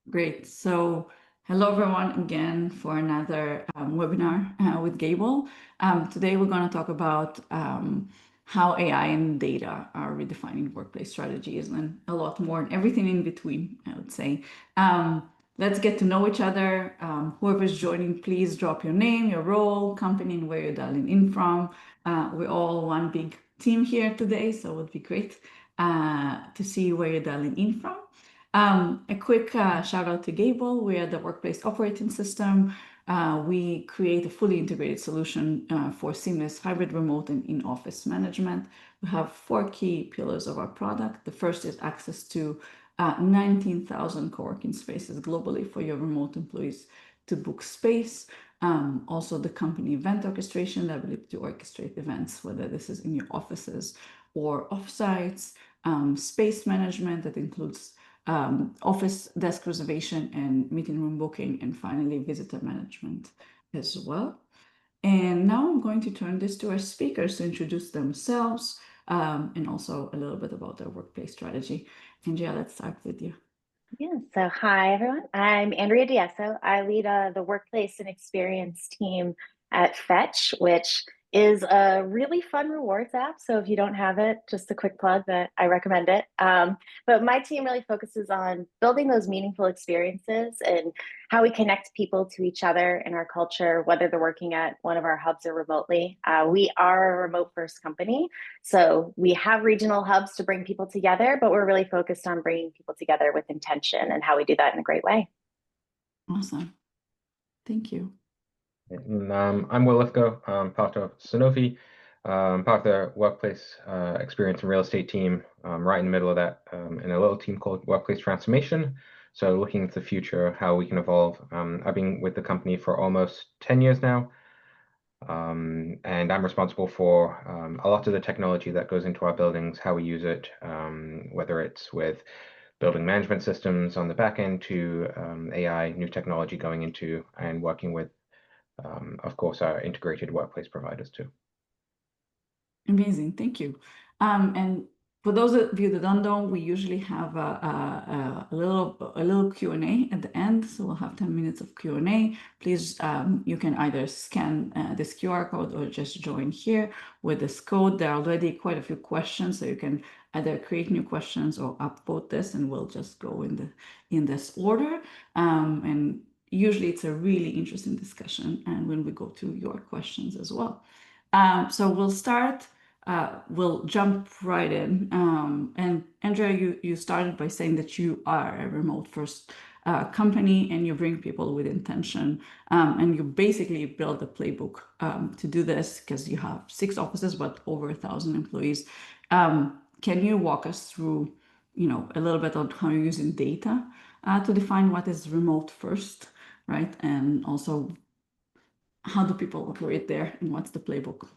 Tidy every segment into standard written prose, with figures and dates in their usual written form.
Great. So, hello everyone again for another webinar with Gable. Today we're going to talk about how AI and data are redefining workplace strategies and a lot more and everything in between, I would say. Let's get to know each other. Whoever's joining, please drop your name, your role, company, and where you're dialing in from. We're all one big team here today, so it would be great to see where you're dialing in from. A quick shout out to Gable. We are the workplace operating system. We create a fully integrated solution for seamless hybrid, remote, and in-office management. We have four key pillars of our product. The first is access to 19,000 co-working spaces globally for your remote employees to book space. Also, the company event orchestration, the ability to orchestrate events, whether this is in your offices or offsites. Space management that includes office desk reservation and meeting room booking, and finally visitor management as well. And now I'm going to turn this to our speakers to introduce themselves and also a little bit about their workplace strategy. Andrea, let's start with you. Yeah, so hi everyone. I'm Andrea Diesso. I lead the workplace and experience team at Fetch, which is a really fun rewards app. So if you don't have it, just a quick plug that I recommend it. But my team really focuses on building those meaningful experiences and how we connect people to each other in our culture, whether they're working at one of our hubs or remotely. We are a remote first company. So we have regional hubs to bring people together, but we're really focused on bringing people together with intention and how we do that in a great way. Awesome. Thank you. I'm Will Lithgow, part of Sanofi, part of the workplace experience and real estate team, right in the middle of that, in a little team called Workplace Transformation. So looking into the future, how we can evolve. I've been with the company for almost 10 years now, and I'm responsible for a lot of the technology that goes into our buildings, how we use it, whether it's with building management systems on the back end to AI, new technology going into and working with of course, our integrated workplace providers too. Amazing, thank you. And for those of you that don't know, we usually have a little Q&A at the end, so we'll have 10 minutes of Q&A. Please, you can either scan this QR code or just join here with this code. There are already quite a few questions, so you can either create new questions or upvote this, and we'll just go in this order. And usually it's a really interesting discussion, and when we go to your questions as well. So we'll start. We'll jump right in. And Andrea, you started by saying that you are a remote first company and you bring people with intention. And you basically build a playbook to do this because you have 6 offices, but over 1,000 employees. Can you walk us through, a little bit on how you're using data to define what is remote first, right? And also, how do people operate there and what's the playbook?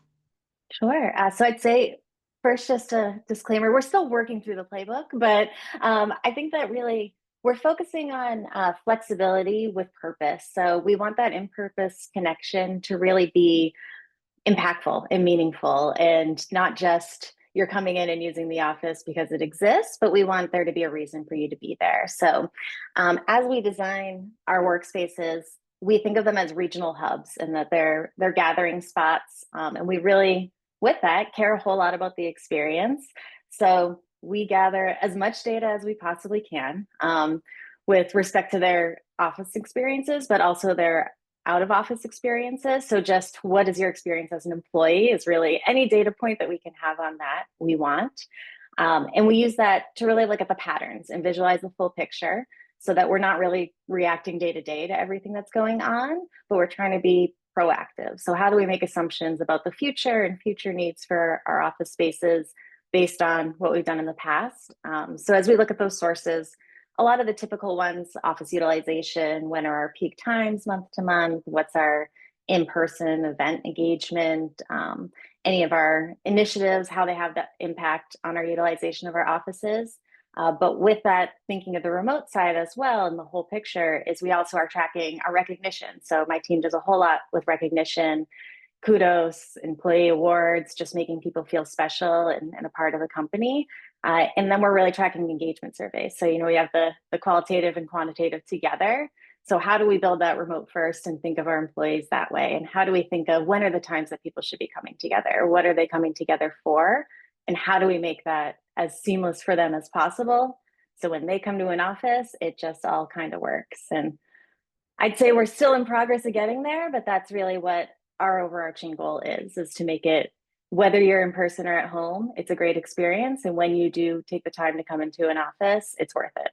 Sure. So I'd say first, just a disclaimer, we're still working through the playbook, but I think that really we're focusing on flexibility with purpose. So we want that in-purpose connection to really be impactful and meaningful, and not just you're coming in and using the office because it exists, but we want there to be a reason for you to be there. So as we design our workspaces, we think of them as regional hubs and that they're gathering spots. And we really, with that, care a whole lot about the experience. So we gather as much data as we possibly can with respect to their office experiences, but also their out of office experiences. So just what is your experience as an employee is really any data point that we can have on that we want. And we use that to really look at the patterns and visualize the full picture so that we're not really reacting day to day to everything that's going on, but we're trying to be proactive. So how do we make assumptions about the future and future needs for our office spaces based on what we've done in the past? So as we look at those sources, a lot of the typical ones, office utilization, when are our peak times month to month, what's our in-person event engagement, any of our initiatives, how they have that impact on our utilization of our offices. But with that, thinking of the remote side as well, and the whole picture is we also are tracking our recognition. So my team does a whole lot with recognition, kudos, employee awards, just making people feel special and a part of the company. And then we're really tracking engagement surveys. So, we have the qualitative and quantitative together. So how do we build that remote first and think of our employees that way? And how do we think of when are the times that people should be coming together? What are they coming together for? And how do we make that as seamless for them as possible? So when they come to an office, it just all kind of works. And I'd say we're still in progress of getting there, but that's really what our overarching goal is to make it, whether you're in person or at home, it's a great experience. And when you do take the time to come into an office, it's worth it.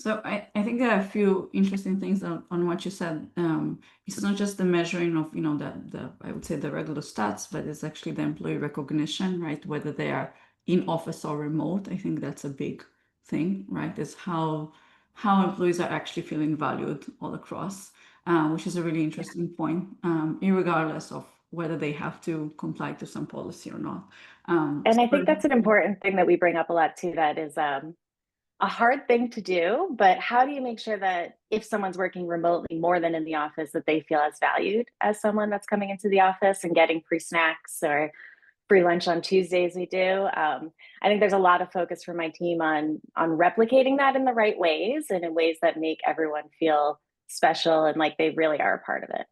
So I think there are a few interesting things on what you said. It's not just the measuring of, the I would say the regular stats, but it's actually the employee recognition, right? Whether they are in office or remote. I think that's a big thing, right? Is how employees are actually feeling valued all across, which is a really interesting point, irregardless of whether they have to comply to some policy or not. And I think that's an important thing that we bring up a lot too, that is a hard thing to do, but how do you make sure that if someone's working remotely more than in the office, that they feel as valued as someone that's coming into the office and getting free snacks or free lunch on Tuesdays we do. I think there's a lot of focus for my team on replicating that in the right ways and in ways that make everyone feel special and like they really are a part of it.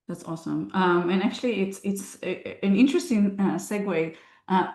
That's awesome. And actually, it's an interesting segue.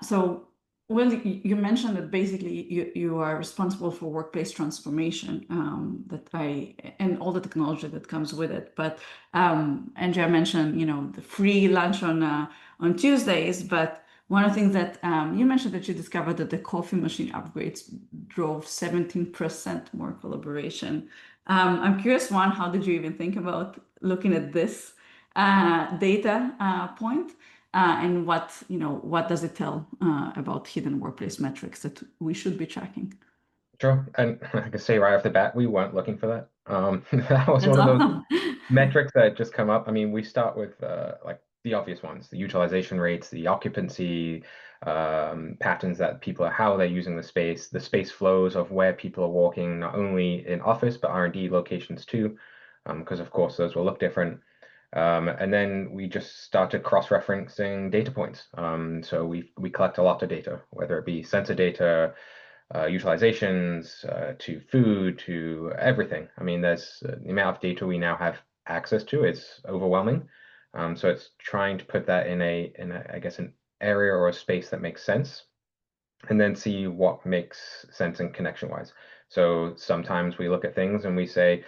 So, Will, you mentioned that basically you are responsible for workplace transformation, and all the technology that comes with it. But Andrea mentioned, the free lunch on Tuesdays. But one of the things that you mentioned that you discovered that the coffee machine upgrades drove 17% more collaboration. I'm curious, one, how did you even think about looking at this data point, and what does it tell about hidden workplace metrics that we should be tracking? Sure. And I can say right off the bat, we weren't looking for that. That was That's one of those awesome. metrics that just come up. I mean, we start with like the obvious ones, the utilization rates, the occupancy patterns that people are, how they're using the space flows of where people are walking, not only in office, but R&D locations too, because of course those will look different. And then we just started cross-referencing data points. So we collect a lot of data, whether it be sensor data, utilizations, to food, to everything. I mean, there's the amount of data we now have access to is overwhelming. So it's trying to put that in I guess, an area or a space that makes sense, and then see what makes sense in connection-wise. So sometimes we look at things and we say,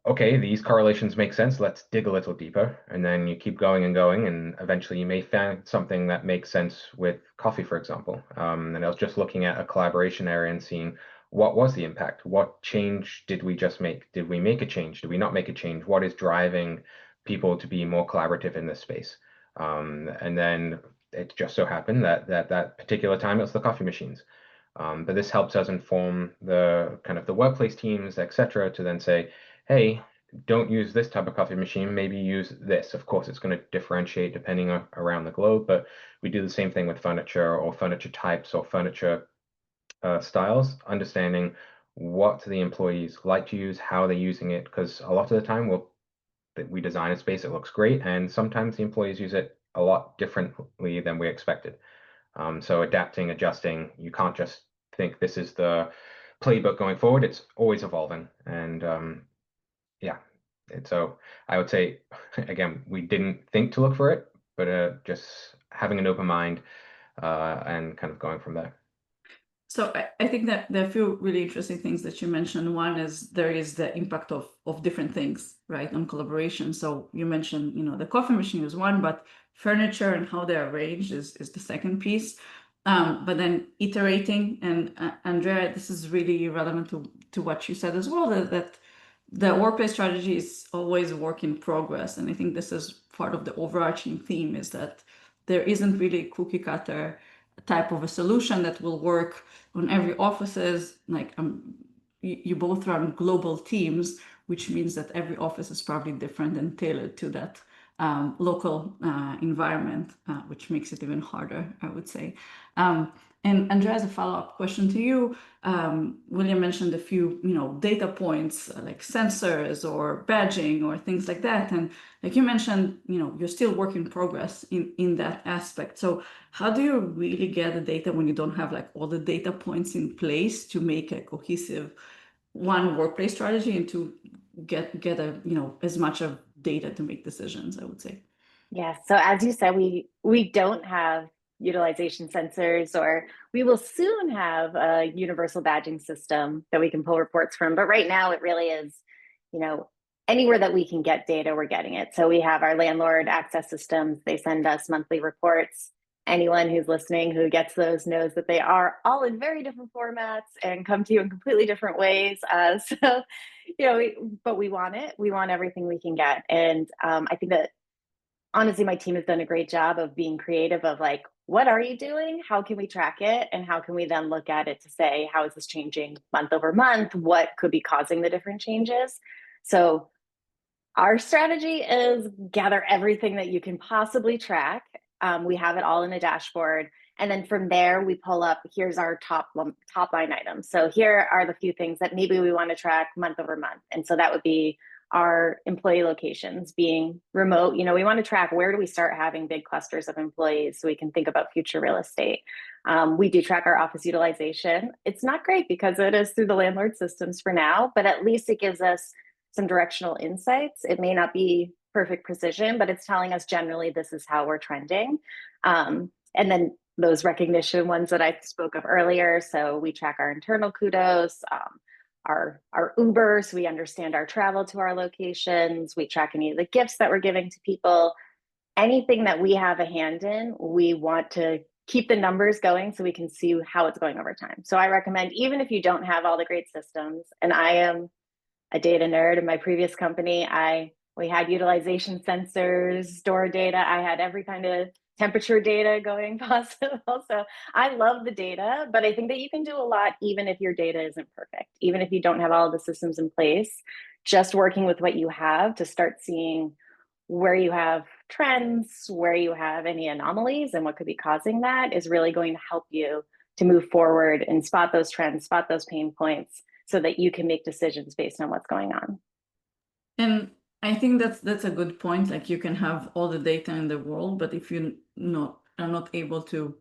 okay, these correlations make sense. Let's dig a little deeper. And then you keep going and going, and eventually you may find something that makes sense with coffee, for example. And I was just looking at a collaboration area and seeing what was the impact? What change did we just make? Did we make a change? Did we not make a change? What is driving people to be more collaborative in this space? And then it just so happened that particular time it was the coffee machines. But this helps us inform the kind of the workplace teams, etc., to then say, hey, don't use this type of coffee machine, maybe use this. Of course, it's going to differentiate depending on around the globe, but we do the same thing with furniture or furniture types or furniture styles, understanding what the employees like to use, how they're using it, because a lot of the time we design a space that looks great, and sometimes the employees use it a lot differently than we expected. So adapting, adjusting, you can't just think this is the playbook going forward. It's always evolving. And yeah, so I would say, again, we didn't think to look for it, but just having an open mind and kind of going from there. So I think that there are a few really interesting things that you mentioned. One is there is the impact of different things, right, on collaboration. So you mentioned, the coffee machine is one, but furniture and how they're arranged is the second piece. But then iterating, and Andrea, this is really relevant to what you said as well, that the workplace strategy is always a work in progress. And I think this is part of the overarching theme, is that there isn't really a cookie cutter type of a solution that will work on every offices. Like you both run global teams, which means that every office is probably different and tailored to that local environment, which makes it even harder, I would say. And Andrea, as a follow-up question to you, William mentioned a few, data points like sensors or badging or things like that. And like you mentioned, you're still work in progress in that aspect. So how do you really get the data when you don't have like all the data points in place to make a cohesive one workplace strategy and to get a, as much of data to make decisions, I would say. Yeah. So as you said, we don't have utilization sensors, or we will soon have a universal badging system that we can pull reports from. But right now it really is, anywhere that we can get data, we're getting it. So we have our landlord access systems. They send us monthly reports. Anyone who's listening who gets those knows that they are all in very different formats and come to you in completely different ways. So, but we want it. We want everything we can get. And I think that honestly, my team has done a great job of being creative of like, what are you doing? How can we track it? And how can we then look at it to say, how is this changing month over month? What could be causing the different changes? So our strategy is gather everything that you can possibly track. We have it all in a dashboard. And then from there, we pull up, here's our top line items. So here are the few things that maybe we want to track month over month. And so that would be our employee locations being remote. We want to track, where do we start having big clusters of employees so we can think about future real estate. We do track our office utilization. It's not great because it is through the landlord systems for now, but at least it gives us some directional insights. It may not be perfect precision, but it's telling us generally this is how we're trending. And then those recognition ones that I spoke of earlier. So we track our internal kudos, our Uber, so we understand our travel to our locations. We track any of the gifts that we're giving to people. Anything that we have a hand in, we want to keep the numbers going so we can see how it's going over time. So I recommend, even if you don't have all the great systems, and I am a data nerd in my previous company, we had utilization sensors, store data. I had every kind of temperature data going possible. So I love the data, but I think that you can do a lot even if your data isn't perfect, even if you don't have all of the systems in place. Just working with what you have to start seeing where you have trends, where you have any anomalies, and what could be causing that is really going to help you to move forward and spot those trends, spot those pain points, so that you can make decisions based on what's going on. And I think that's a good point. Like you can have all the data in the world, but if you are not able to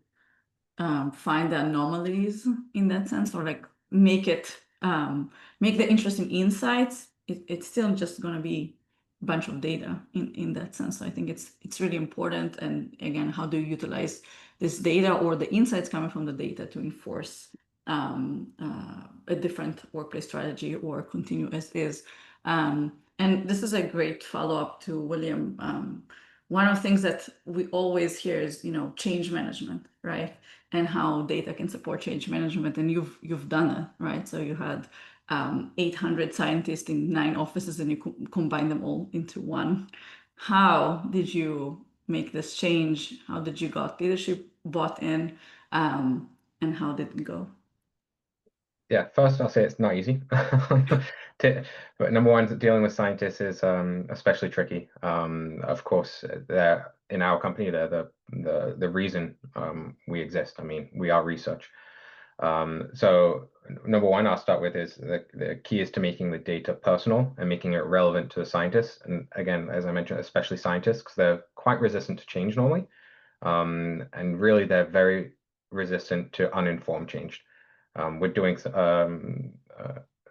find the anomalies in that sense, or like make the interesting insights, it's still just going to be a bunch of data in that sense. So I think it's really important. And again, how do you utilize this data or the insights coming from the data to enforce a different workplace strategy or continue as is? And this is a great follow-up to William. One of the things that we always hear is, change management, right? And how data can support change management. And you've done it, right? So you had 800 scientists in 9 offices and you combine them all into one. How did you make this change? How did you got leadership bought in? And how did it go? Yeah, first I'll say it's not easy. But number one, dealing with scientists is especially tricky. Of course, they're in our company, they're the reason we exist. I mean, we are research. So number one, I'll start with is the key is to making the data personal and making it relevant to the scientists. And again, as I mentioned, especially scientists, because they're quite resistant to change normally. And really, they're very resistant to uninformed change. We're doing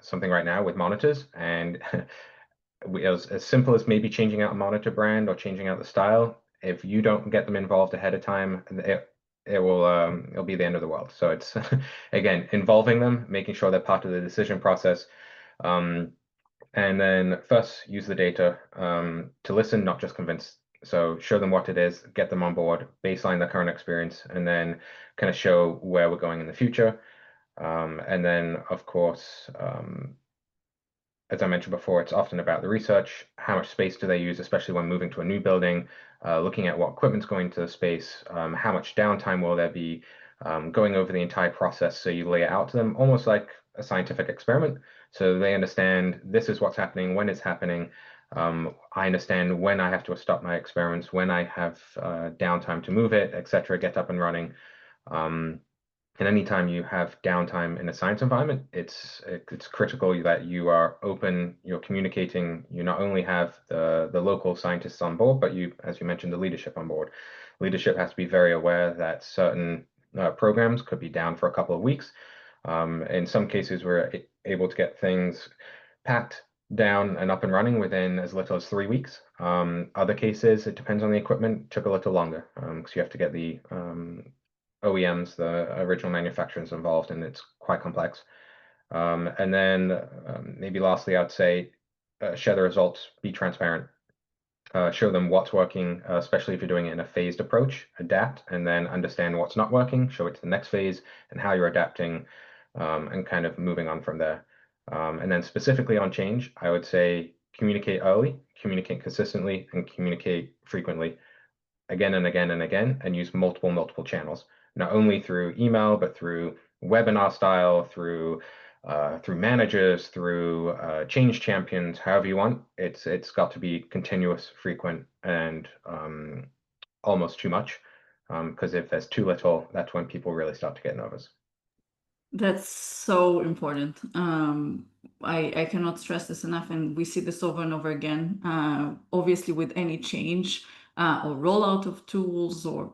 something right now with monitors, and it was as simple as maybe changing out a monitor brand or changing out the style. If you don't get them involved ahead of time, it'll be the end of the world. So it's again involving them, making sure they're part of the decision process, and then first use the data to listen, not just convince. So show them what it is, get them on board, baseline their current experience, and then kind of show where we're going in the future. And then, of course, as I mentioned before, it's often about the research. How much space do they use, especially when moving to a new building, looking at what equipment's going to the space, how much downtime will there be, going over the entire process. So you lay it out to them almost like a scientific experiment. So they understand this is what's happening, when it's happening. I understand when I have to stop my experiments, when I have downtime to move it, etc., get up and running. And anytime you have downtime in a science environment, it's critical that you are open, you're communicating. You not only have the local scientists on board, but you, as you mentioned, the leadership on board. Leadership has to be very aware that certain programs could be down for a couple of weeks. In some cases, we're able to get things packed down and up and running within as little as 3 weeks. Other cases, it depends on the equipment, took a little longer because you have to get the OEMs, the original manufacturers involved, and it's quite complex. And then maybe lastly, I'd say share the results, be transparent, show them what's working, especially if you're doing it in a phased approach, adapt, and then understand what's not working, show it to the next phase and how you're adapting and kind of moving on from there. And then specifically on change, I would say communicate early, communicate consistently, and communicate frequently, again and again and again, and use multiple channels, not only through email, but through webinar style, through managers, through change champions, however you want. It's got to be continuous, frequent, and almost too much. Because if there's too little, that's when people really start to get nervous. That's so important. I cannot stress this enough, and we see this over and over again. Obviously, with any change or rollout of tools or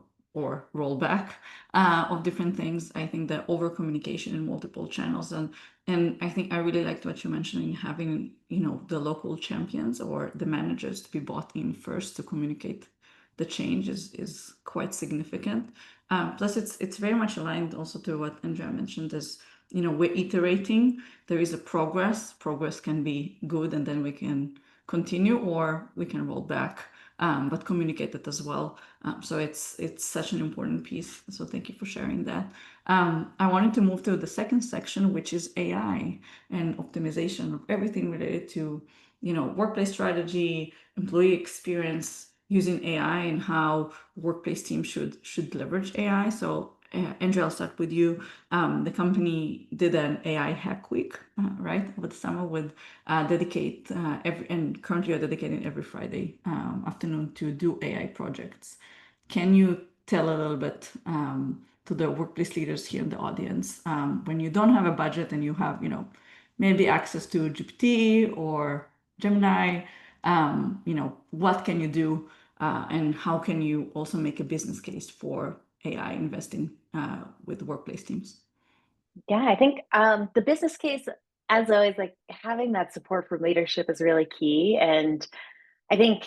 rollback of different things, I think that over communication in multiple channels, and I think I really liked what you mentioned in having, the local champions or the managers to be bought in first to communicate the change is quite significant. Plus, it's very much aligned also to what Andrea mentioned is, we're iterating. There is a progress. Progress can be good, and then we can continue, or we can roll back, but communicate it as well. So it's such an important piece. So thank you for sharing that. I wanted to move to the second section, which is AI and optimization of everything related to, workplace strategy, employee experience, using AI, and how workplace teams should leverage AI. So Andrea, I'll start with you. The company did an AI hack week, right, over the summer with dedicate and currently are dedicating every Friday afternoon to do AI projects. Can you tell a little bit to the workplace leaders here in the audience, when you don't have a budget and you have, maybe access to GPT or Gemini, what can you do, and how can you also make a business case for AI investing with workplace teams? Yeah, I think the business case, as always, like having that support from leadership is really key. And I think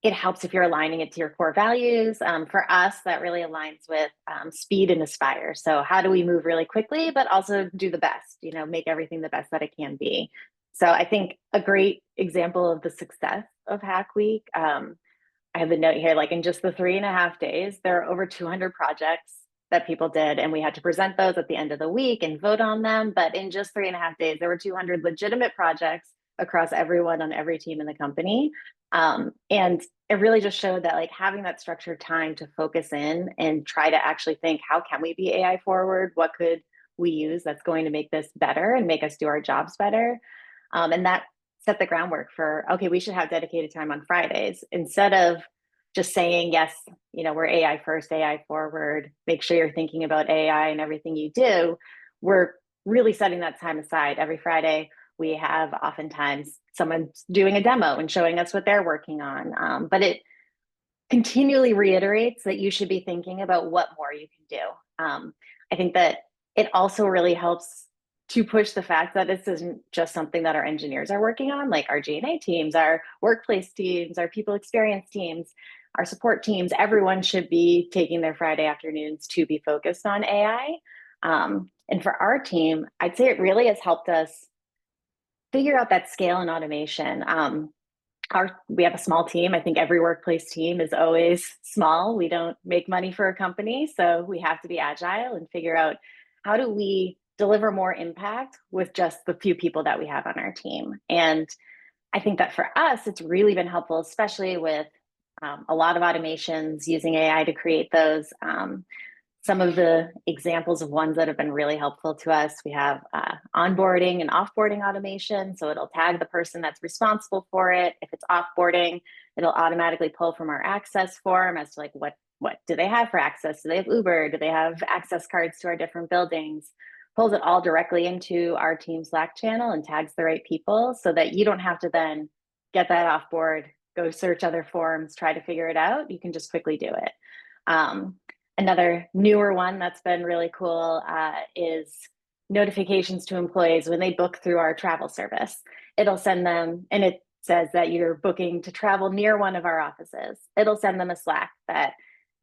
it helps if you're aligning it to your core values. For us, that really aligns with speed and aspire. So how do we move really quickly, but also do the best, make everything the best that it can be. So I think a great example of the success of Hack Week, I have the note here, like in just the 3.5 days, there are over 200 projects that people did, and we had to present those at the end of the week and vote on them. But in just 3.5 days, there were 200 legitimate projects across everyone on every team in the company. And it really just showed that like having that structured time to focus in and try to actually think, how can we be AI forward? What could we use that's going to make this better and make us do our jobs better? And that set the groundwork for, okay, we should have dedicated time on Fridays instead of just saying, yes, we're AI first, AI forward, make sure you're thinking about AI and everything you do. We're really setting that time aside. Every Friday, we have oftentimes someone doing a demo and showing us what they're working on. But it continually reiterates that you should be thinking about what more you can do. I think that it also really helps to push the fact that this isn't just something that our engineers are working on, like our G&A teams, our workplace teams, our people experience teams, our support teams. Everyone should be taking their Friday afternoons to be focused on AI. And for our team, I'd say it really has helped us figure out that scale and automation. We have a small team. I think every workplace team is always small. We don't make money for a company, so we have to be agile and figure out how do we deliver more impact with just the few people that we have on our team. And I think that for us, it's really been helpful, especially with a lot of automations, using AI to create those. Some of the examples of ones that have been really helpful to us, we have onboarding and offboarding automation. So it'll tag the person that's responsible for it. If it's offboarding, it'll automatically pull from our access form as to like what what do they have for access? Do they have Uber? Do they have access cards to our different buildings? Pulls it all directly into our team Slack channel and tags the right people so that you don't have to then get that off board, go search other forms, try to figure it out. You can just quickly do it. Another newer one that's been really cool is notifications to employees when they book through our travel service. It'll send them, and it says that you're booking to travel near one of our offices. It'll send them a Slack that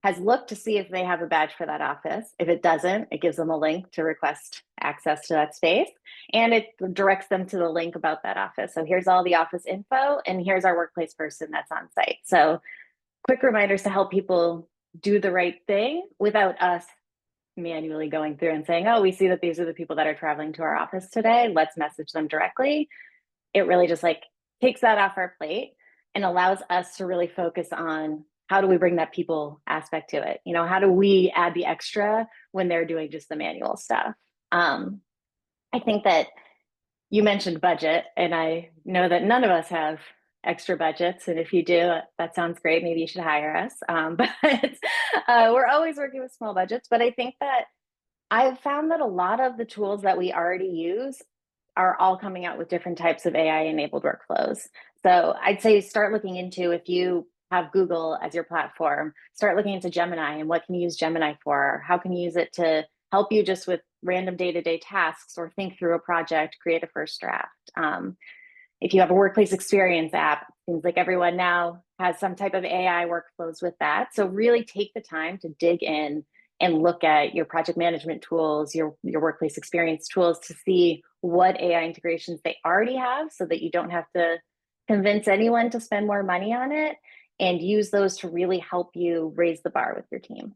has looked to see if they have a badge for that office. If it doesn't, it gives them a link to request access to that space, and it directs them to the link about that office. So here's all the office info, and here's our workplace person that's on site. So quick reminders to help people do the right thing without us manually going through and saying, oh, we see that these are the people that are traveling to our office today. Let's message them directly. It really just like takes that off our plate and allows us to really focus on how do we bring that people aspect to it? You know, how do we add the extra when they're doing just the manual stuff? I think that you mentioned budget, and I know that none of us have extra budgets. And if you do, that sounds great. Maybe you should hire us. But we're always working with small budgets. But I think that I've found that a lot of the tools that we already use are all coming out with different types of AI enabled workflows. So I'd say start looking into, if you have Google as your platform, start looking into Gemini and what can you use Gemini for? How can you use it to help you just with random day-to-day tasks or think through a project, create a first draft. If you have a workplace experience app, seems like everyone now has some type of AI workflows with that. So really take the time to dig in and look at your project management tools, your workplace experience tools to see what AI integrations they already have so that you don't have to convince anyone to spend more money on it, and use those to really help you raise the bar with your team.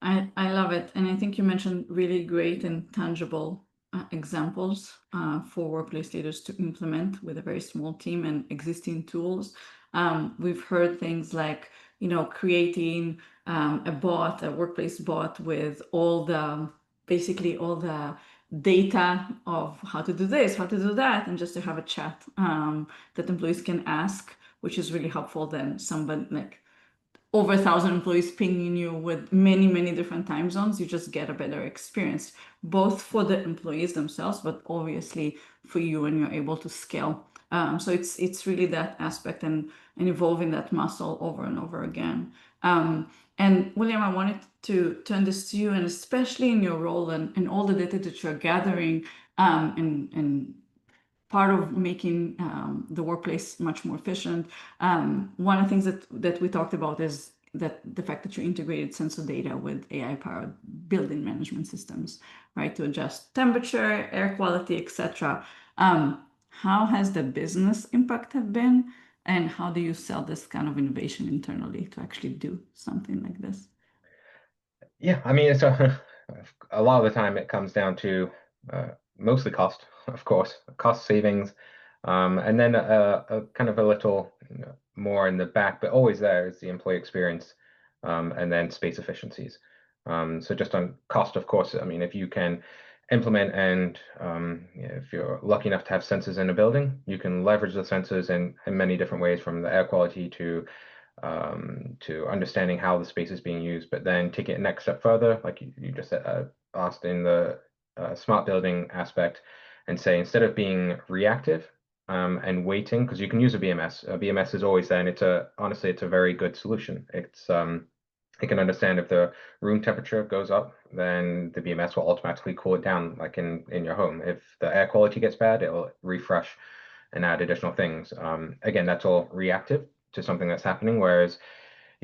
I love it. And I think you mentioned really great and tangible examples for workplace leaders to implement with a very small team and existing tools. We've heard things like, you know, creating a bot, a workplace bot with basically all the data of how to do this, how to do that, and just to have a chat that employees can ask, which is really helpful. Then somebody like over 1,000 employees pinging you with many, many different time zones, you just get a better experience, both for the employees themselves, but obviously for you, and you're able to scale. So it's really that aspect and evolving that muscle over and over again. And William, I wanted to turn this to you, and especially in your role and all the data that you're gathering, and part of making the workplace much more efficient. One of the things that we talked about is that the fact that you integrated sensor data with AI-powered building management systems, right, to adjust temperature, air quality, etc. How has the business impact have been, and how do you sell this kind of innovation internally to actually do something like this? Yeah, I mean, it's a lot of the time it comes down to mostly cost, of course, cost savings, and then a kind of a little more in the back, but always there is the employee experience, and then space efficiencies. So just on cost, of course, I mean, if you can implement and if you're lucky enough to have sensors in a building, you can leverage the sensors in many different ways, from the air quality to understanding how the space is being used, but then take it a next step further, like you just asked in the smart building aspect, and say, instead of being reactive and waiting, because you can use a BMS. A BMS is always there, and honestly, it's a very good solution. It can understand if the room temperature goes up, then the BMS will automatically cool it down, like in your home. If the air quality gets bad, it will refresh and add additional things. Again, that's all reactive to something that's happening. Whereas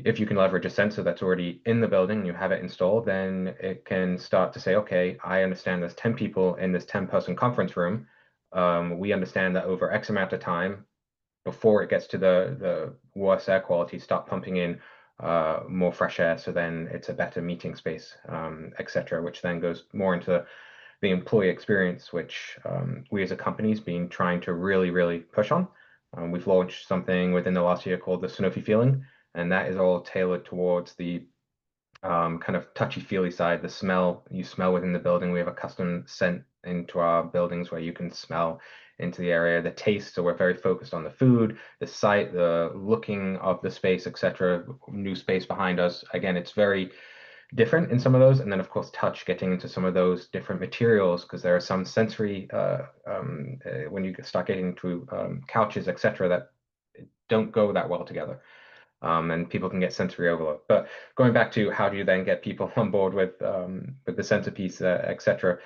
if you can leverage a sensor that's already in the building, you have it installed, then it can start to say, okay, I understand there's 10 people in this 10-person conference room. We understand that over X amount of time, before it gets to the worst air quality, start pumping in more fresh air, so then it's a better meeting space, etc., which then goes more into the employee experience, which we as a company has been trying to really, really push on. We've launched something within the last year called the Sanofi feeling, and that is all tailored towards the kind of touchy-feely side, the smell, you smell within the building. We have a custom scent into our buildings where you can smell into the area. The taste, so we're very focused on the food, the sight, the looking of the space, etc. New space behind us. Again, it's very different in some of those. And then, of course, touch, getting into some of those different materials, because there are some sensory, when you start getting to couches, etc., that don't go that well together. And people can get sensory overload. But going back to how do you then get people on board with the centerpiece, etc.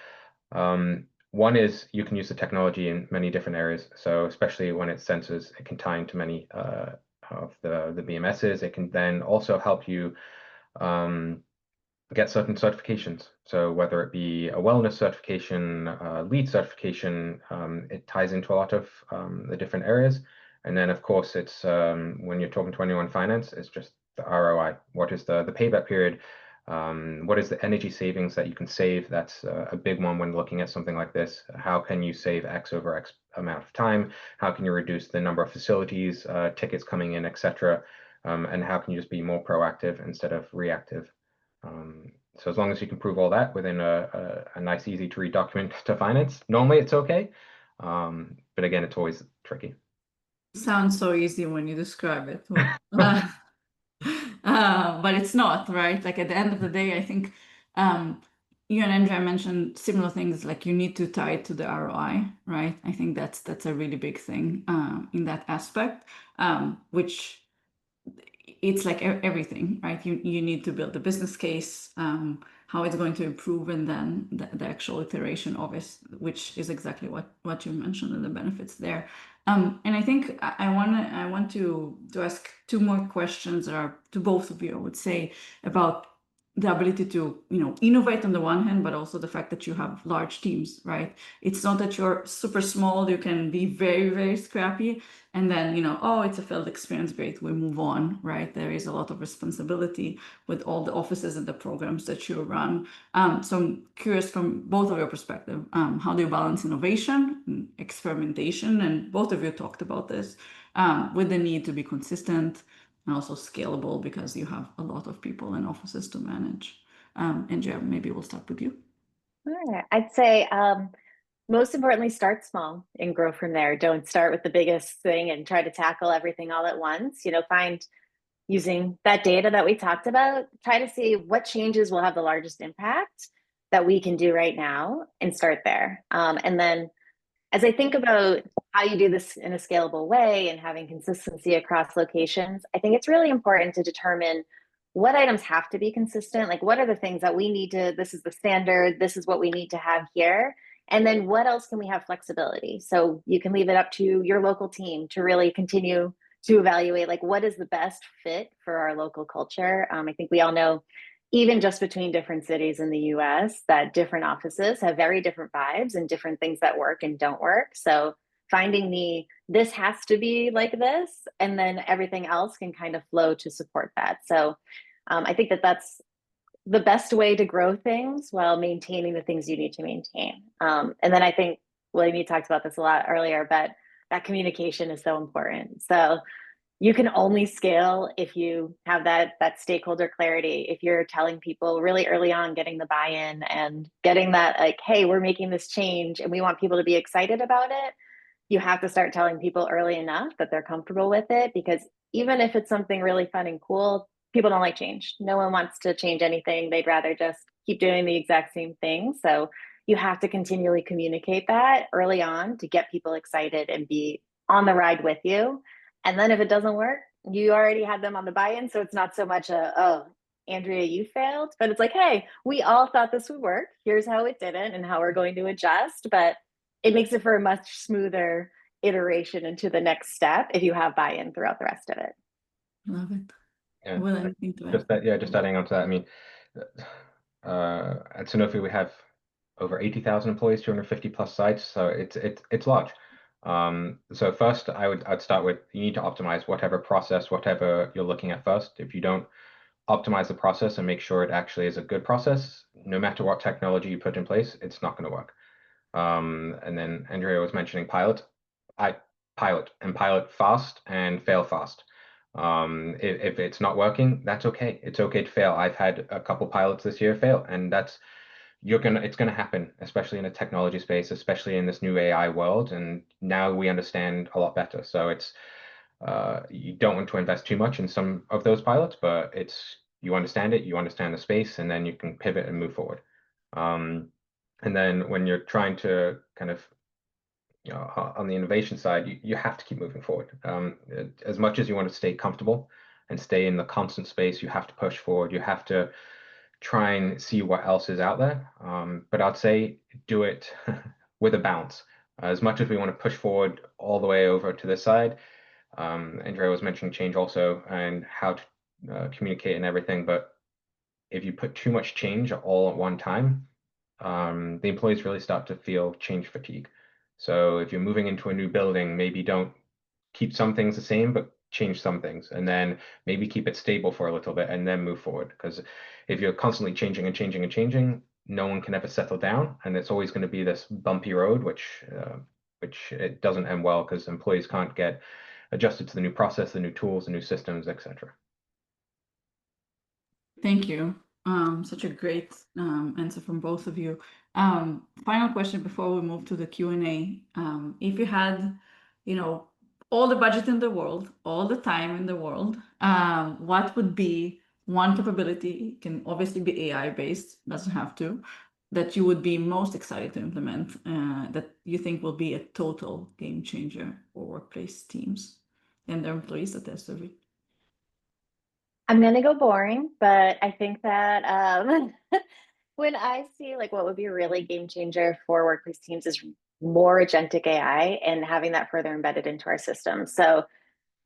One is you can use the technology in many different areas. So especially when it's sensors, it can tie into many of the BMSs. It can then also help you get certain certifications. So whether it be a wellness certification, LEED certification, it ties into a lot of the different areas. And then, of course, it's when you're talking to anyone in finance, it's just the ROI. What is the payback period? What is the energy savings that you can save? That's a big one when looking at something like this. How can you save X over X amount of time? How can you reduce the number of facilities, tickets coming in, etc.? And how can you just be more proactive instead of reactive? So as long as you can prove all that within a nice, easy to read document to finance, normally it's okay. But again, it's always tricky. Sounds so easy when you describe it. But it's not, right? Like at the end of the day, I think you and Andrea mentioned similar things, like you need to tie it to the ROI, right? I think that's a really big thing in that aspect, which it's like everything, right? You need to build the business case, how it's going to improve, and then the actual iteration of it, which is exactly what you mentioned, and the benefits there. And I think I want to ask two more questions, or to both of you, I would say, about the ability to innovate on the one hand, but also the fact that you have large teams, right? It's not that you're super small, you can be very, very scrappy, and then oh, it's a failed experience, great, we move on, right? There is a lot of responsibility with all the offices and the programs that you run. So I'm curious, from both of your perspective, how do you balance innovation and experimentation? And both of you talked about this, with the need to be consistent and also scalable, because you have a lot of people and offices to manage. And Jer, maybe we'll start with you. Sure. I'd say most importantly, start small and grow from there. Don't start with the biggest thing and try to tackle everything all at once. Find, using that data that we talked about, try to see what changes will have the largest impact that we can do right now, and start there. And then as I think about how you do this in a scalable way and having consistency across locations, I think it's really important to determine what items have to be consistent. Like, what are the things that we need to, this is the standard, this is what we need to have here. And then what else can we have flexibility? So you can leave it up to your local team to really continue to evaluate, like, what is the best fit for our local culture. I think we all know, even just between different cities in the US, that different offices have very different vibes and different things that work and don't work. So finding this has to be like this, and then everything else can kind of flow to support that. So I think that's the best way to grow things while maintaining the things you need to maintain. And then I think, William, you talked about this a lot earlier, but that communication is so important. So you can only scale if you have that stakeholder clarity. If you're telling people really early on, getting the buy-in and getting that, like, hey, we're making this change and we want people to be excited about it. You have to start telling people early enough that they're comfortable with it, because even if it's something really fun and cool, people don't like change. No one wants to change anything. They'd rather just keep doing the exact same thing. So you have to continually communicate that early on to get people excited and be on the ride with you. And then if it doesn't work, you already had them on the buy-in. So it's not so much oh, Andrea, you failed, but it's like, hey, we all thought this would work. Here's how it didn't and how we're going to adjust. But it makes it for a much smoother iteration into the next step if you have buy-in throughout the rest of it. Love it. Yeah. Will, anything to add? Just adding on to that. I mean, at Sanofi we have over 80,000 employees, 250 plus sites, so it's large. So first, I'd start with, you need to optimize whatever process, whatever you're looking at first. If you don't optimize the process and make sure it actually is a good process, no matter what technology you put in place, it's not going to work. And then Andrea was mentioning pilot. I pilot fast and fail fast. If it's not working, that's okay. It's okay to fail. I've had a couple pilots this year fail, and it's gonna happen, especially in a technology space, especially in this new AI world. And now we understand a lot better. So you don't want to invest too much in some of those pilots, but you understand it, you understand the space, and then you can pivot and move forward. And then when you're trying to kind of, on the innovation side, you have to keep moving forward. As much as you want to stay comfortable and stay in the constant space, you have to push forward. You have to try and see what else is out there. But I'd say do it with a balance. As much as we want to push forward all the way over to this side, Andrea was mentioning change also and how to communicate and everything. But if you put too much change all at one time, the employees really start to feel change fatigue. So if you're moving into a new building, maybe don't keep some things the same, but change some things, and then maybe keep it stable for a little bit and then move forward. Because if you're constantly changing and changing and changing, no one can ever settle down, and it's always going to be this bumpy road, which it doesn't end well because employees can't get adjusted to the new process, the new tools, the new systems, etc. Thank you. Such a great answer from both of you. Final question before we move to the Q&A. If you had, all the budget in the world, all the time in the world, what would be one capability, can obviously be AI based, doesn't have to, that you would be most excited to implement, that you think will be a total game changer for workplace teams and their employees that they're serving? I'm gonna go boring, but I think that when I see like what would be a really game changer for workplace teams is more agentic AI and having that further embedded into our system. So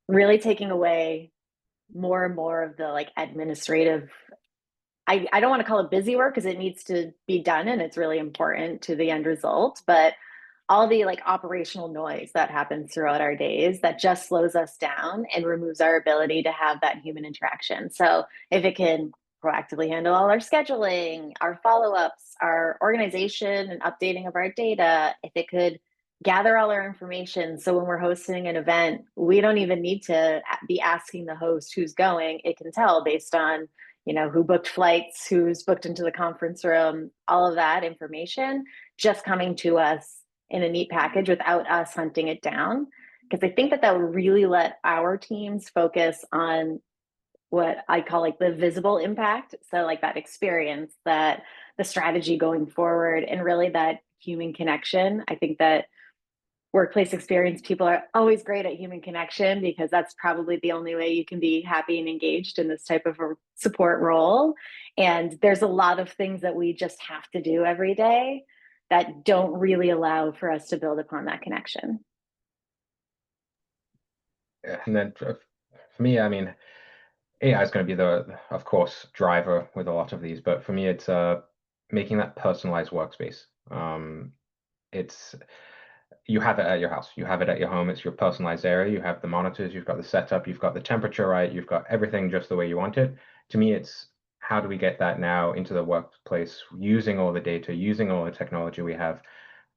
really taking away more and more of the like administrative, I don't want to call it busy work because it needs to be done and it's really important to the end result, but all the like operational noise that happens throughout our days that just slows us down and removes our ability to have that human interaction. So if it can proactively handle all our scheduling, our follow-ups, our organization and updating of our data, if it could gather all our information so when we're hosting an event, we don't even need to be asking the host who's going. It can tell based on who booked flights, who's booked into the conference room, all of that information just coming to us in a neat package without us hunting it down. Because I think that will really let our teams focus on what I call like the visible impact. So like that experience, that the strategy going forward, and really that human connection. I think that workplace experience people are always great at human connection because that's probably the only way you can be happy and engaged in this type of a support role. And there's a lot of things that we just have to do every day that don't really allow for us to build upon that connection. And then for me, I mean, AI is going to be of course, driver with a lot of these, but for me, it's making that personalized workspace. It's You have it at your house, you have it at your home, it's your personalized area, you have the monitors, you've got the setup, you've got the temperature right, you've got everything just the way you want it. To me, it's how do we get that now into the workplace using all the data, using all the technology we have.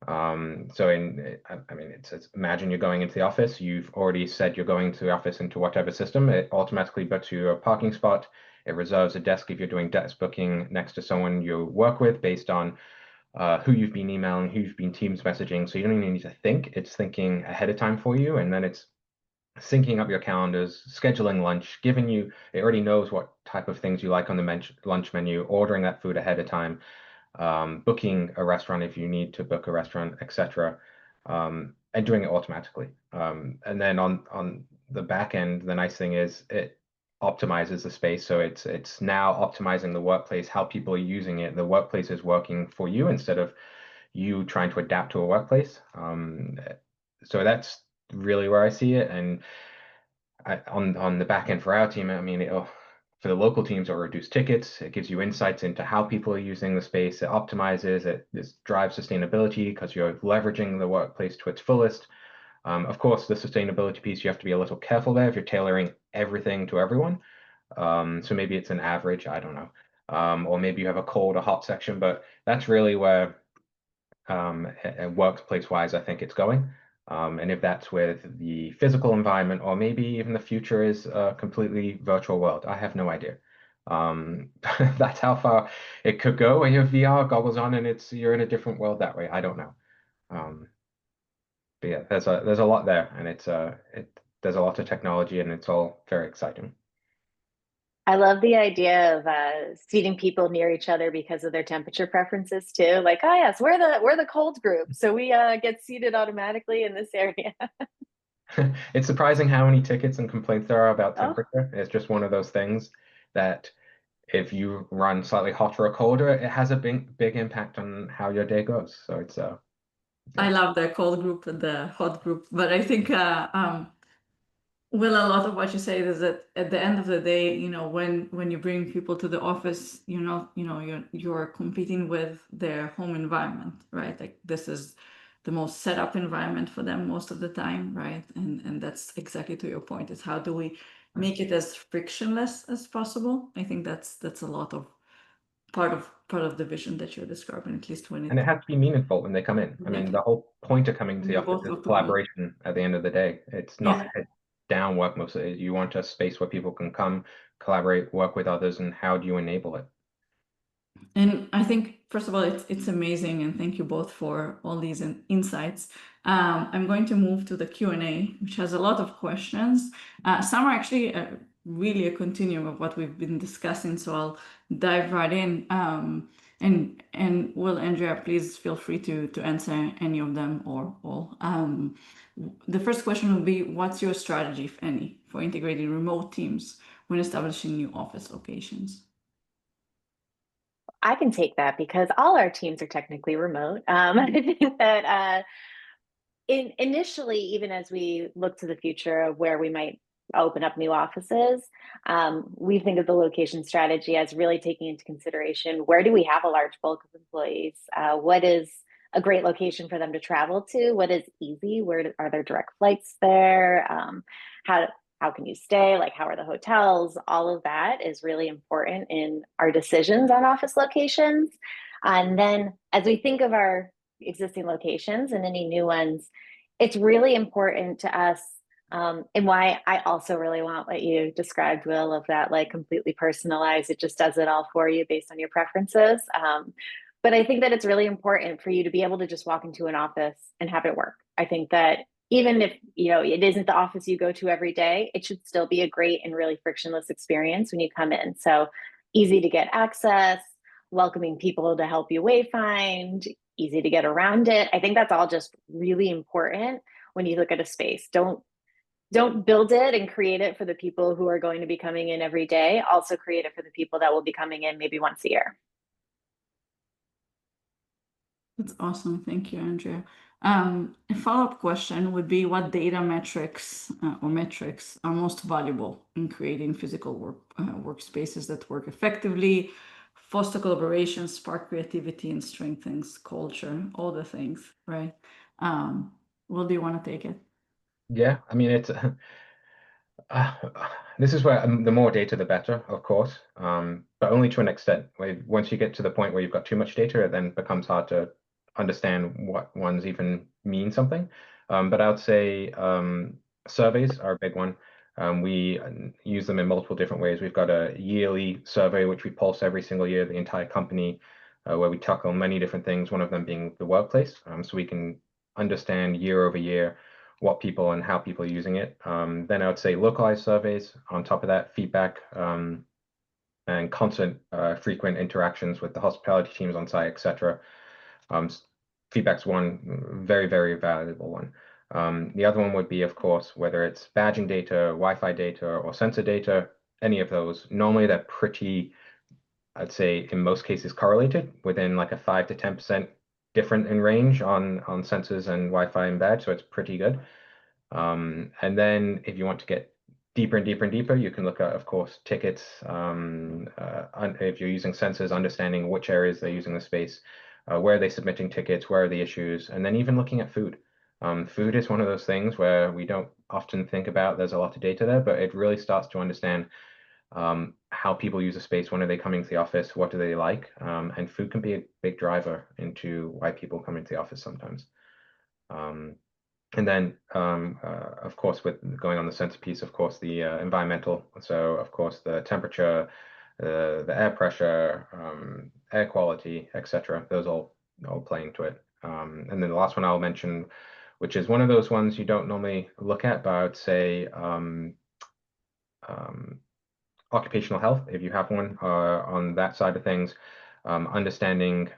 I mean, it's imagine you're going into the office, you've already said you're going to the office into whatever system, it automatically books you a parking spot, it reserves a desk if you're doing desk booking next to someone you work with based on who you've been emailing, who you've been Teams messaging. So you don't even need to think. It's thinking ahead of time for you. And then it's syncing up your calendars, scheduling lunch, it already knows what type of things you like on the lunch menu, ordering that food ahead of time, booking a restaurant if you need to book a restaurant, etc. And doing it automatically. And then on the back end, the nice thing is it optimizes the space. So it's now optimizing the workplace, how people are using it. The workplace is working for you instead of you trying to adapt to a workplace. So that's really where I see it. And on the back end for our team, I mean, for the local teams, it'll reduce tickets. It gives you insights into how people are using the space. It optimizes. It drives sustainability because you're leveraging the workplace to its fullest. Of course, the sustainability piece, you have to be a little careful there if you're tailoring everything to everyone. So maybe it's an average, I don't know. Or maybe you have a cold or hot section, but that's really where workplace-wise, I think it's going. And if that's with the physical environment, or maybe even the future is a completely virtual world, I have no idea. That's how far it could go. Where you have VR goggles on and you're in a different world that way. I don't know. But yeah, there's a lot there, and there's a lot of technology, and it's all very exciting. I love the idea of seating people near each other because of their temperature preferences too. Like, oh yes, we're the cold group, so we get seated automatically in this area. It's surprising how many tickets and complaints there are about Oh, temperature. It's just one of those things that if you run slightly hotter or colder, it has a big impact on how your day goes. So it's I yeah. love the cold group and the hot group, but I think well, a lot of what you say is that at the end of the day, when you bring people to the office, you're competing with their home environment, right? Like this is the most set up environment for them most of the time, right? And that's exactly to your point, is how do we make it as frictionless as possible? I think that's a lot of part of the vision that you're describing, at least when And it it has to be meaningful when they come in. I mean, exactly the whole point of coming to when the you office both is talk to people. collaboration at the end of the day. It's not Yeah. head down work mostly. You want a space where people can come, collaborate, work with others, and how do you enable it? And I think, first of all, it's amazing, and thank you both for all these insights. I'm going to move to the Q&A, which has a lot of questions. Some are actually really a continuum of what we've been discussing, so I'll dive right in. And Will, Andrea, please feel free to answer any of them or all. The first question would be, what's your strategy, if any, for integrating remote teams when establishing new office locations? I can take that because all our teams are technically remote. I think that initially, even as we look to the future of where we might open up new offices, we think of the location strategy as really taking into consideration where do we have a large bulk of employees? What is a great location for them to travel to? What is easy? Are there direct flights there? How how can you stay? Like, how are the hotels? All of that is really important in our decisions on office locations. And then as we think of our existing locations and any new ones, it's really important to us. And why I also really want what you described, Will, of that like completely personalized, it just does it all for you based on your preferences. But I think that it's really important for you to be able to just walk into an office and have it work. I think that even if it isn't the office you go to every day, it should still be a great and really frictionless experience when you come in. So easy to get access, welcoming people to help you wayfind, easy to get around it. I think that's all just really important when you look at a space. Don't build it and create it for the people who are going to be coming in every day. Also create it for the people that will be coming in maybe once a year. That's awesome. Thank you, Andrea. A follow-up question would be, what data metrics or metrics are most valuable in creating physical workspaces that work effectively, foster collaboration, spark creativity, and strengthens culture, all the things, right? Will, do you want to take it? Yeah, I mean, it's Uh, this is where the more data, the better, of course, but only to an extent. Once you get to the point where you've got too much data, it then becomes hard to understand what ones even mean something. But I would say surveys are a big one. We use them in multiple different ways. We've got a yearly survey, which we pulse every single year, the entire company, where we tackle many different things, one of them being the workplace. So we can understand year over year what people and how people are using it. Then I would say localized surveys. On top of that, feedback and constant, frequent interactions with the hospitality teams on site, etc. Feedback's one very, very valuable one. The other one would be, of course, whether it's badging data, Wi-Fi data, or sensor data, any of those. Normally, they're pretty, I'd say, in most cases, correlated within like a 5 to 10% different in range on sensors and Wi-Fi and badge, so it's pretty good. And then if you want to get deeper and deeper and deeper, you can look at, of course, tickets. If you're using sensors, understanding which areas they're using the space, where are they submitting tickets, where are the issues, and then even looking at food. Food is one of those things where we don't often think about. There's a lot of data there, but it really starts to understand how people use a space, when are they coming to the office, what do they like, and food can be a big driver into why people come into the office sometimes. And then, of course, with going on the centerpiece, of course, the environmental. So, of course, the temperature, the air pressure, air quality, etc. Those all play into it. And then the last one I'll mention, which is one of those ones you don't normally look at, but I would say occupational health, if you have one, on that side of things, understanding.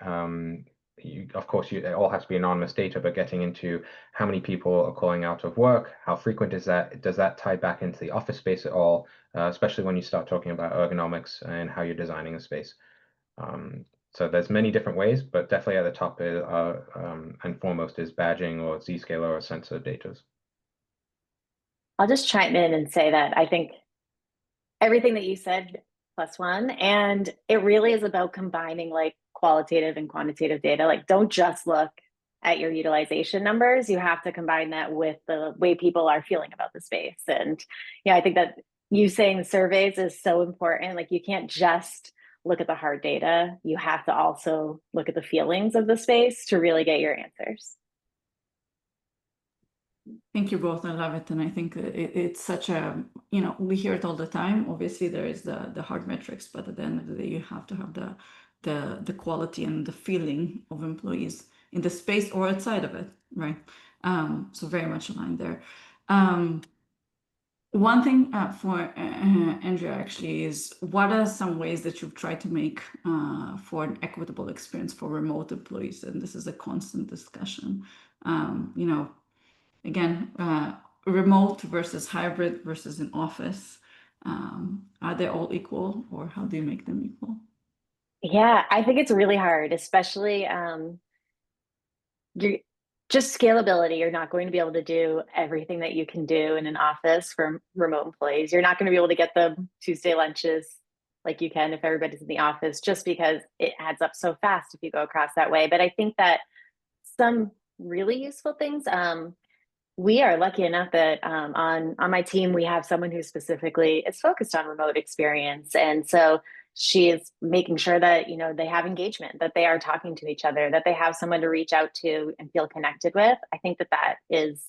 Of course, it all has to be anonymous data, but getting into how many people are calling out of work, how frequent is that? Does that tie back into the office space at all? Especially when you start talking about ergonomics and how you're designing a space. So there's many different ways, but definitely at the top is, and foremost is badging or Zscaler or sensor data. I'll just chime in and say that I think everything that you said plus one, and it really is about combining like qualitative and quantitative data. Like, don't just look at your utilization numbers. You have to combine that with the way people are feeling about the space. And yeah, I think that you saying the surveys is so important. Like, you can't just look at the hard data. You have to also look at the feelings of the space to really get your answers. Thank you both. I love it. And I think it's such a, we hear it all the time. Obviously, there is the hard metrics, but at the end of the day, you have to have the quality and the feeling of employees in the space or outside of it, right? So very much aligned there. One thing for Andrea actually is, what are some ways that you've tried to make for an equitable experience for remote employees? And this is a constant discussion. Again, remote versus hybrid versus in office. Are they all equal, or how do you make them equal? Yeah, I think it's really hard, especially you're just scalability. You're not going to be able to do everything that you can do in an office for remote employees. You're not going to be able to get them Tuesday lunches like you can if everybody's in the office, just because it adds up so fast if you go across that way. But I think that some really useful things. We are lucky enough that on my team we have someone who specifically is focused on remote experience, and so she is making sure that they have engagement, that they are talking to each other, that they have someone to reach out to and feel connected with. I think that that is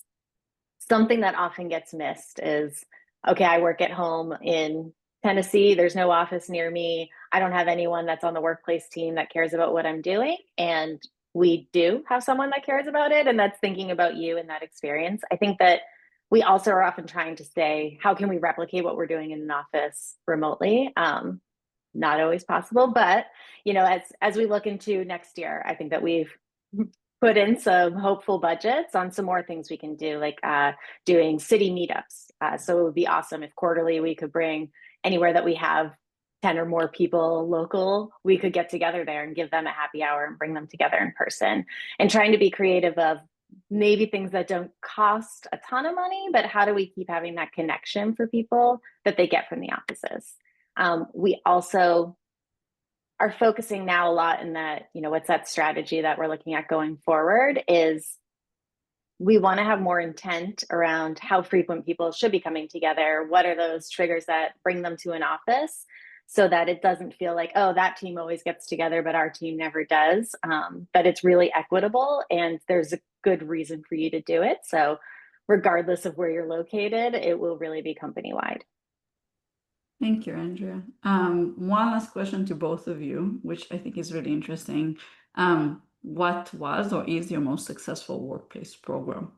something that often gets missed. Is okay, I work at home in Tennessee, there's no office near me, I don't have anyone that's on the workplace team that cares about what I'm doing, and we do have someone that cares about it and that's thinking about you in that experience. I think that we also are often trying to say, how can we replicate what we're doing in an office remotely? Not always possible, but as we look into next year, I think that we've put in some hopeful budgets on some more things we can do, like doing city meetups. So it would be awesome if quarterly we could bring anywhere that we have 10 or more people local, we could get together there and give them a happy hour and bring them together in person, and trying to be creative of maybe things that don't cost a ton of money, but how do we keep having that connection for people that they get from the offices? We also are focusing now a lot in that, what's that strategy that we're looking at going forward is we want to have more intent around how frequent people should be coming together. What are those triggers that bring them to an office, so that it doesn't feel like, oh, that team always gets together, but our team never does. That it's really equitable and there's a good reason for you to do it. So regardless of where you're located, it will really be company wide. Thank you, Andrea. One last question to both of you, which I think is really interesting. What was or is your most successful workplace program?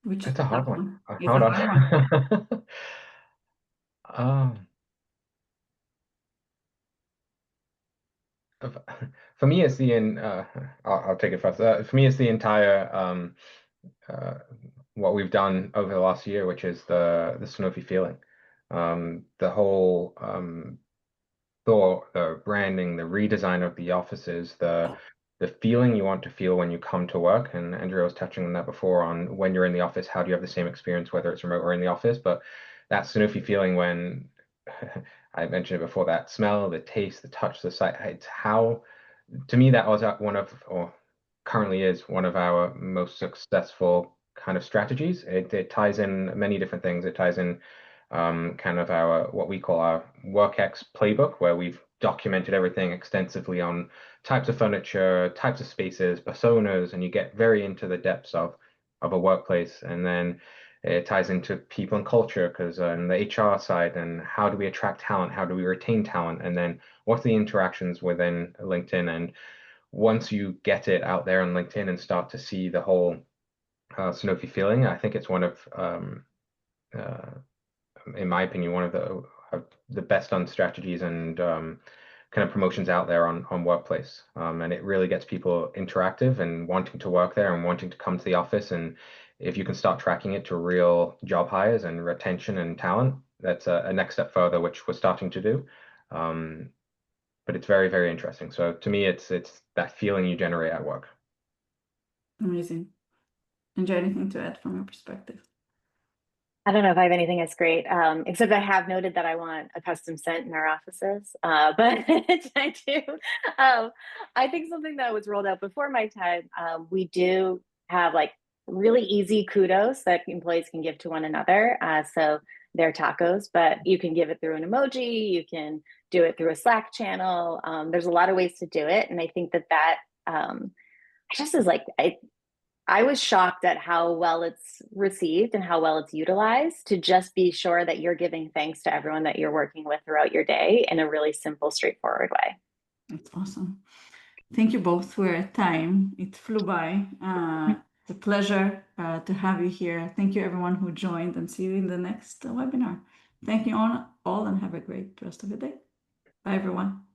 Which is That's a hard that one. one? It's a Hold hard one. on. Um, for me, it's I'll take it first. For me, it's the entire uh, what we've done over the last year, which is the Sanofi feeling. The whole thought, the branding, the redesign of the offices, the feeling you want to feel when you come to work. And Andrea was touching on that before, on when you're in the office, how do you have the same experience, whether it's remote or in the office? But that Sanofi feeling when I mentioned it before, that smell, the taste, the touch, the sight, it's how, to me, that was one of, or currently is one of our most successful kind of strategies. It ties in many different things. It ties in kind of what we call our WorkX playbook, where we've documented everything extensively on types of furniture, types of spaces, personas, and you get very into the depths of a workplace. And then it ties into people and culture, because on the HR side, and how do we attract talent? How do we retain talent? And then what's the interactions within LinkedIn? And once you get it out there on LinkedIn and start to see the whole Sanofi feeling, I think it's one of, in my opinion, one of the best done strategies and kind of promotions out there on Workplace. And it really gets people interactive and wanting to work there and wanting to come to the office. And if you can start tracking it to real job hires and retention and talent, that's a next step further, which we're starting to do. But it's very, very interesting. So to me, it's that feeling you generate at work. Amazing. Enjoy, anything to add from your perspective? I don't know if I have anything that's great, except I have noted that I want a custom scent in our offices. But I do. I think something that was rolled out before my time, we do have like really easy kudos that employees can give to one another. So they're tacos, but you can give it through an emoji. You can do it through a Slack channel. There's a lot of ways to do it. And I think that just is like, I was shocked at how well it's received and how well it's utilized, to just be sure that you're giving thanks to everyone that you're working with throughout your day in a really simple, straightforward way. That's awesome. Thank you both for your time. It flew by. It's a pleasure to have you here. Thank you everyone who joined, and see you in the next webinar. Thank you all, and have a great rest of the day. Bye everyone.